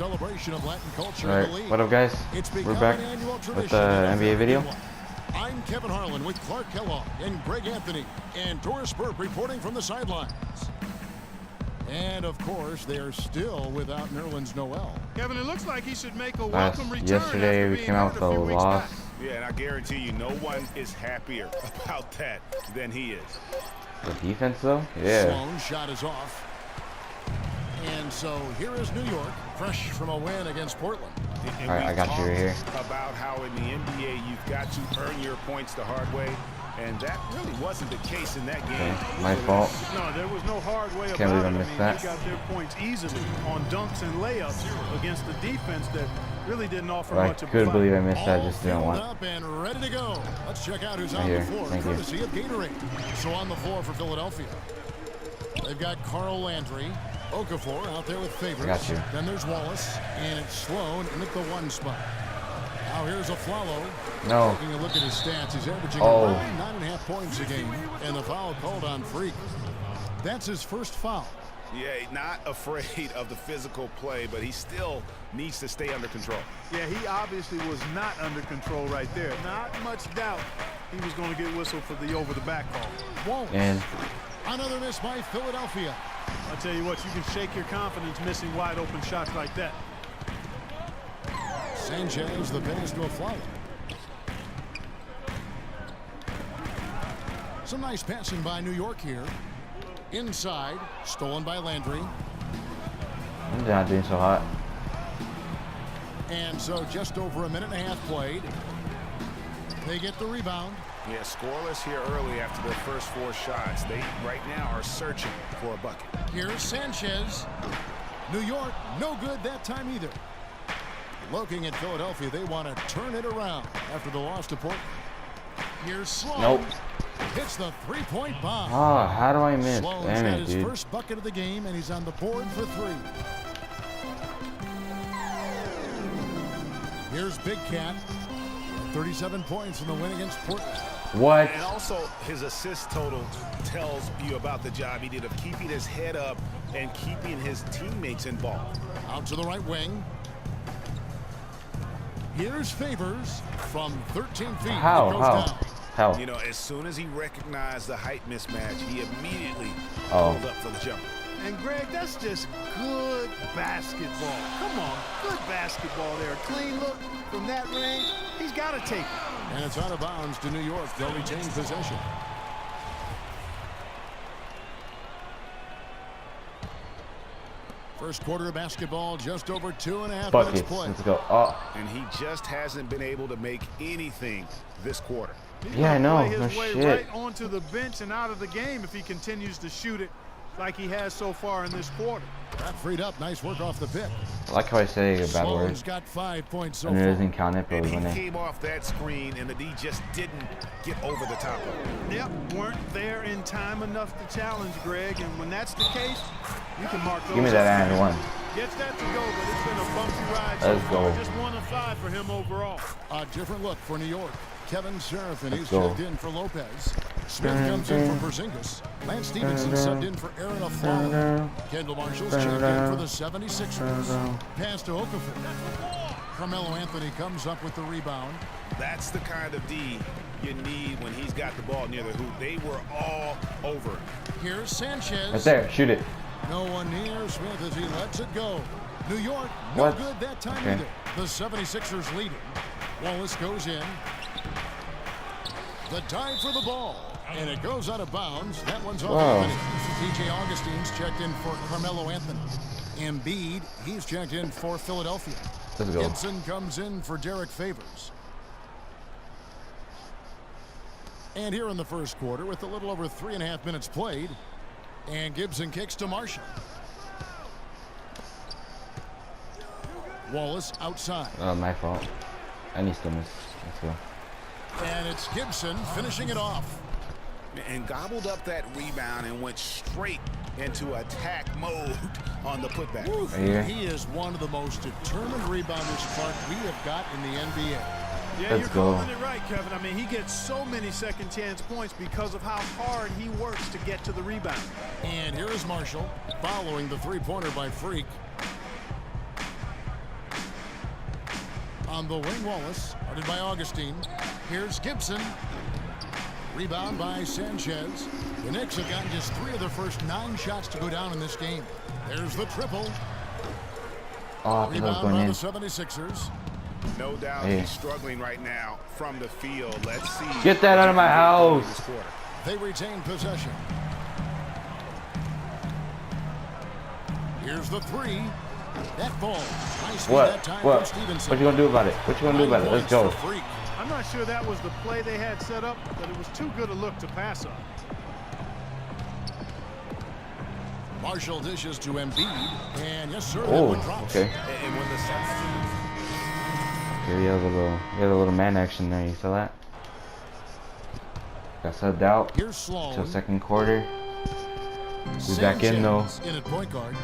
celebration of Latin culture All in right, the league. what up, guys? We're back with the NBA video. I'm Kevin Harlan with Clark Kellogg and Greg Anthony and Doris Burke reporting from the sidelines. And of course, they are still without Nerlens Noel. Kevin, it looks like he should make a welcome return. Yesterday we came out with a loss. Yeah, and I guarantee you, no one is happier about that than he is. The defense, though, yeah. Sloan shot is off. And so here is New York, fresh from a win against Portland. All right, I got you right here. About how in the NBA you've got to earn your points the hard way, and that really wasn't the case in that game. Okay, my fault. No, there was no hard way Can't believe about I it. missed They that. got their points easily on dunks and layups against the defense that really didn't offer I much of a couldn't fight. believe I missed that. Just didn't All want. filled up and ready to go. Let's check out who's Right on here. the floor, Thank you. courtesy of Gatorade. So on the floor for Philadelphia, they've got Carl Landry, Okafor out there with Favors. Got you. Then there's Wallace, and it's Sloan in at the one spot. Now here's a Flalo. No. Taking a look at his stats, he's averaging Oh. around 9.5 points a game, and the foul called on Freak. That's his first foul. Yeah, not afraid of the physical play, but he still needs to stay under control. Yeah, he obviously was not under control right there. Not much doubt he was going to get whistled for the over-the-back call. Whoa. And Another miss by Philadelphia. I'll tell you what, you can shake your confidence missing wide-open shots like that. Sanchez, the pass to a Flalo. Some nice passing by New York here. Inside, stolen by Landry. I'm not doing so hot. And so just over a minute and a half played. They get the rebound. Yeah, scoreless here early after their first 4 shots. They right now are searching for a bucket. Here's Sanchez. New York, no good that time either. Looking at Philadelphia, they want to turn it around after the loss to Portland. Here's Sloan. Nope. Hits the three-point bomb. Oh, how do I miss? Sloan's Damn got it, his dude. first bucket of the game, and he's on the board for 3. Here's Big Cat. 37 points in the win against Portland. What? And also, his assist total tells you about the job he did of keeping his head up and keeping his teammates involved. Out to the right wing. Here's Favors from 13 feet. How? It goes How? down. How? You know, as soon as he recognized the height mismatch, he immediately Oh. pulled up for the jumper. And Greg, that's just good basketball. Come on, good basketball there. Clean look from that range. He's got to take it. And it's out of bounds to New York. They'll retain possession. First quarter of basketball, just over 2.5 minutes Buckets. played. Let's go. Oh. And he just hasn't been able to make anything this quarter. He's Yeah, I gonna know. play his No way shit. right onto the bench and out of the game if he continues to shoot it like he has so far in this quarter. Got freed up. Nice work off the pick. I like how I say a bad word. Sloan's got 5 points so And it far. doesn't count it, but And we he win it. came off that screen, and the D just didn't get over the top of it. Yep, weren't there in time enough to challenge Greg, and when that's the case, you can mark those. Give me that as and one. Gets that to go, but it's been a bumpy ride so Let's far. go. Just 1 of 5 for him overall. A different look for New York. Kevin Seraphin, Let's he's go. checked in for Lopez. Smith comes in for Porzingis. Lance Stevenson subbed in for Aaron Aflalo. Kendall Marshall's checked in for the 76ers. Pass to Okafor. Carmelo Anthony comes up with the rebound. That's the kind of D you need when he's got the ball near the hoop. They were all over it. Here's Sanchez. Right there. Shoot it. No one near Smith as he lets it go. New York, no What? good that time Okay. either. The 76ers leading. Wallace goes in. The dive for the ball. And it goes out of bounds. That one's off Wow. the finish. TJ Augustine's checked in for Carmelo Anthony. Embiid, he's checked in for Philadelphia. Let's go. Gibson comes in for Derek Favors. And here in the first quarter, with a little over 3.5 minutes played, and Gibson kicks to Marshall. Wallace outside. Oh, my fault. I need to miss. Let's go. And it's Gibson finishing it off. And gobbled up that rebound and went straight into attack mode on the putback. Right here. He is one of the most determined rebounders, Clark, we have got in the NBA. Yeah, Let's you're go. calling it right, Kevin. I mean, he gets so many second chance points because of how hard he works to get to the rebound. And here is Marshall following the three-pointer by Freak. On the wing, Wallace, guarded by Augustine. Here's Gibson. Rebound by Sanchez. The Knicks have gotten just 3 of their first 9 shots to go down in this game. There's the triple. Oh, I think I was Rebound going by in. the 76ers. No doubt Hey. he's struggling right now from the field. Let's see. Get that out of my house. This quarter. They retain possession. Here's the 3. That ball. Nice feed that time What? from Stevenson. What you gonna do about it? What you gonna do about it? Let's go. For Freak. I'm not sure that was the play they had set up, but it was too good a look to pass on. Marshall dishes to Embiid. And yes, sir, that Oh, one drops. okay. And when the Suns Okay, you have a little man action there. You saw that? Got subbed out Here's Sloan. till second quarter. We back in though. Sanchez in at point guard.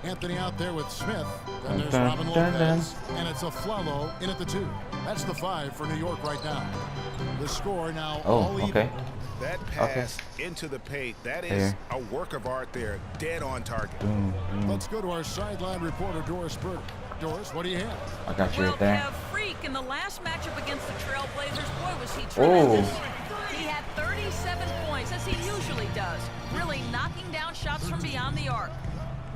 Anthony out there with Smith. Then there's Dun, Robin dun, dun. Lopez. And it's a Flalo in at the 2. That's the 5 for New York right now. The score now all Oh, even. okay. that pass into the paint, that is There. a work of art there. Dead on target. Boom, boom. Let's go to our sideline reporter, Doris Burke. Doris, what do you have? I got you Well, right there. Kev, Freak in the last matchup against the Trailblazers, boy, was he Oh. tremendous. He had 37 points, as he usually does, really knocking down shots from beyond the arc.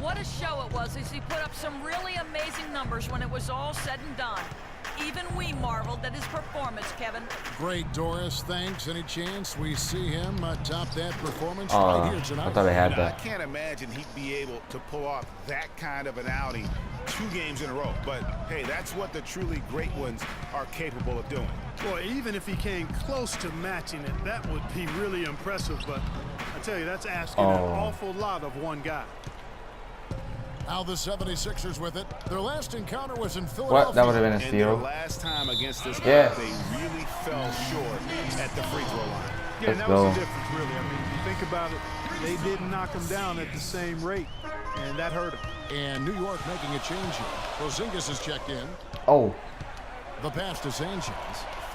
What a show it was as he put up some really amazing numbers when it was all said and done. Even we marveled at his performance, Kevin. Great, Doris. Thanks. Any chance we see him top that performance right here tonight? I thought I had I that. can't imagine he'd be able to pull off that kind of an outing 2 games in a row. But, hey, that's what the truly great ones are capable of doing. Boy, even if he came close to matching it, that would be really impressive. But I tell you, that's asking an awful lot of one guy. Now the 76ers with it. Their last encounter was in Philadelphia. What? That would have been a And their steal. last time against this Yeah. group, they really fell short at the free throw line. Yeah, Let's that go. was the difference, really. I mean, if you think about it, they didn't knock him down at the same rate, and that hurt him. And New York making a change here. Porzingis is checked in. Oh, The pass to Sanchez.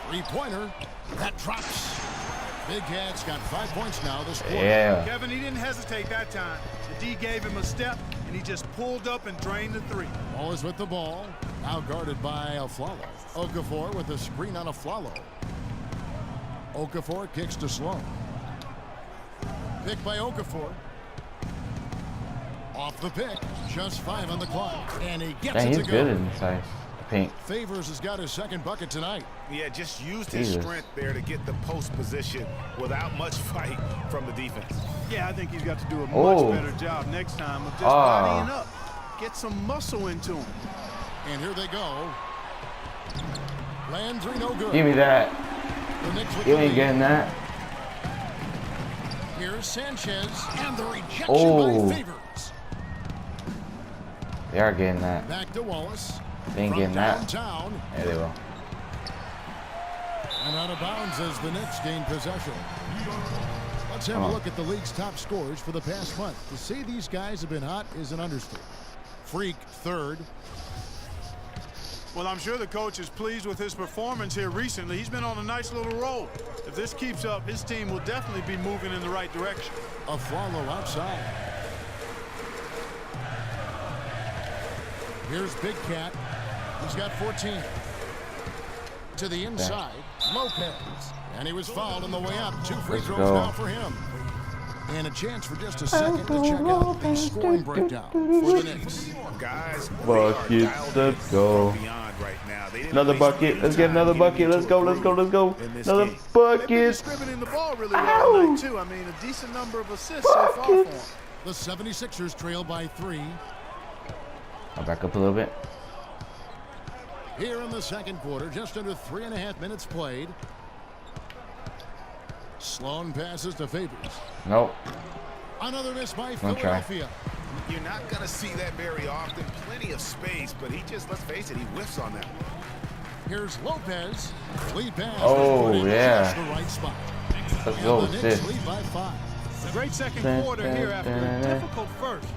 3-pointer. That drops. Big Cat's got 5 points now this quarter. yeah. Kevin, he didn't hesitate that time. The D gave him a step, and he just pulled up and drained the 3. Always with the ball. Now guarded by Flalo. Okafor with a screen on Flalo. Okafor kicks to Sloan. Pick by Okafor. Off the pick. Just 5 on the clock. And he gets Dang, it he's to good go. inside the paint. Favors has got his second bucket tonight. Yeah, just used his Jesus. strength there to get the post position without much fight from the defense. Yeah, I think he's got to do a Oh. much better job next time of just Ah. bodying up. Get some muscle into him. And here they go. Landry no good. Give me that. The Knicks with You the ain't lead. getting that. Here's Sanchez. And the rejection Oh. by Favors. They are getting that. Back to Wallace. They ain't From getting that. downtown. There they go. And out of bounds as the Knicks gain possession. Let's have a look at the league's top scorers for the past month. To say these guys have been hot is an understatement. Freak, 3rd. Well, I'm sure the coach is pleased with his performance here recently. He's been on a nice little roll. If this keeps up, his team will definitely be moving in the right direction. Flalo outside. Here's Big Cat. He's got 14. To the inside, Lopez. And he was fouled on the way up. 2 free Let's throws go. now for him. And a chance for just a second to check out the scoring breakdown for the Knicks. Guys, Buckets, they are dialed in let's go. far beyond right now. They didn't Another waste bucket. any Let's get time another getting bucket. into Let's a go. Let's go. groove Let's go. in this Another game. They've been bucket. distributing the ball really well tonight, too. I mean, a decent number of assists so far for him. The 76ers trail by 3. I'll back up a little bit. Here in the second quarter, just under 3.5 minutes played. Sloan passes to Favors. Nope. Another miss by One try. Philadelphia. You're not going to see that very often. Plenty of space, but he just, let's face it, he whiffs on that. Here's Lopez. Lead pass. Oh, is put in yeah. just the right spot. Let's And go, the Knicks sis. lead by 5. Great second quarter here after a difficult first.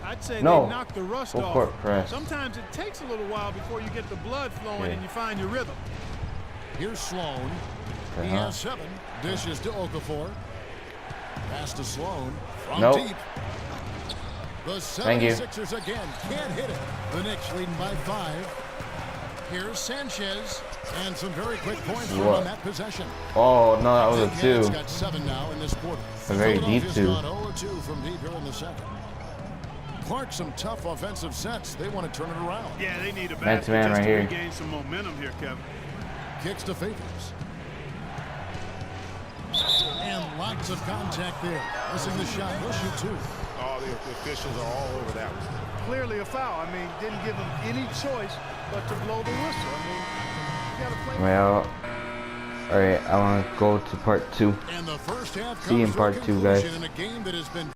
I'd say No. they knocked the rust Full off. court press. Sometimes it takes a little while before you get the blood flowing Yeah. and you find your rhythm. Here's Sloan. He has 7. Dishes to Okafor. Pass to Sloan from Nope. deep. The Thank you. 76ers again can't hit it. The Knicks leading by 5. Here's Sanchez. And some very quick points from What? on that possession. Oh, no, that was a It's 2. got 7 now in this quarter. A very deep Philadelphia's 2. gone 0-2 from deep here in the second. Clark, some tough offensive sets. They want to turn it around. Yeah, they need a That's basket man just right to here. regain some momentum here, Kevin. Kicks to Favors. And lots of contact there. Missing the shot. He'll shoot 2. Oh, the officials are all over that one. Clearly a foul. I mean, didn't give him any choice but to blow the whistle. I mean, you got to play. Well, alright, I want to go to part 2. And the first half See you in comes to a part 2, guys. conclusion in a game that has been